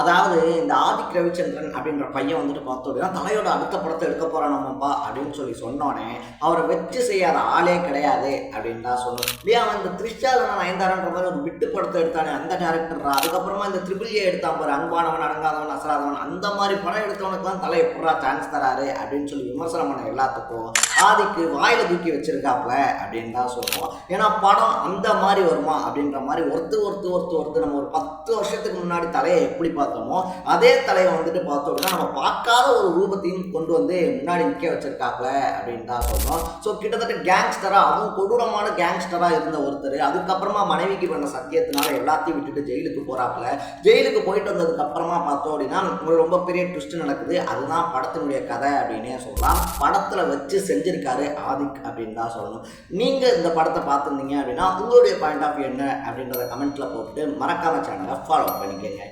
அதாவது இந்த ஆதிக் ரவிச்சந்திரன் அப்படின்ற பையன் வந்துட்டு பார்த்தோம் அப்படின்னா தலையோட அடுத்த படத்தை எடுக்க போறான் நம்மப்பா அப்படின்னு சொல்லி சொன்னோடனே அவரை வச்சு செய்யாத ஆளே கிடையாது அப்படின்னு தான் சொல்லணும். இல்லையா அவன் இந்த த்ரிஷால நயன்தாரான்ற மாதிரி ஒரு விட்டு படத்தை எடுத்தானே அந்த டேரக்டர் அதுக்கப்புறமா இந்த ட்ரிபிள் ஏ எடுத்தான் பாரு அன்பானவன் அடங்காதவன் அசராதவன் அந்த மாதிரி படம் எடுத்தவனுக்குலாம் தலை எப்படா சான்ஸ் தராரு அப்படின்னு சொல்லி விமர்சனம் பண்ண எல்லாத்துக்கும் ஆதிக்கு வாயில தூக்கி வச்சிருக்காப்ல அப்படின்னு தான் சொல்லுவோம். ஏன்னா படம் அந்த மாதிரி வருமா அப்படின்ற மாதிரி ஒருத்து நம்ம ஒரு 10 வருஷத்துக்கு முன்னாடி தலையை எப்படி பார்த்தோமோ அதே தலையை வந்துட்டு பார்த்தோம் அப்படின்னா நம்ம பார்க்காத ஒரு ரூபத்தையும் கொண்டு வந்து முன்னாடி நிற்க வச்சிருக்காப்ல அப்படின்னு தான் சொல்றோம். ஸோ கிட்டத்தட்ட கேங்ஸ்டரா அதுவும் கொடூரமான கேங்ஸ்டரா இருந்த ஒருத்தர் அதுக்கப்புறமா மனைவிக்கு பண்ண சத்தியத்தினால எல்லாத்தையும் விட்டுட்டு ஜெயிலுக்கு போறாப்ல. ஜெயிலுக்கு போயிட்டு வந்ததுக்கு அப்புறமா பார்த்தோம் அப்படின்னா ஒரு ரொம்ப பெரிய ட்விஸ்ட் நடக்குது. அதுதான் படத்தினுடைய கதை அப்படின்னே சொல்லலாம். படத்துல வச்சு செஞ்சிருக்காரு ஆதிக் அப்படின்னு தான் சொல்லணும். நீங்க இந்த படத்தை பார்த்துருந்தீங்க அப்படின்னா உங்களுடைய பாயிண்ட் ஆஃப் வியூ என்ன அப்படின்றத கமெண்ட்ல போட்டு மறக்காம சேனலை ஃபாலோ பண்ணிக்கங்க.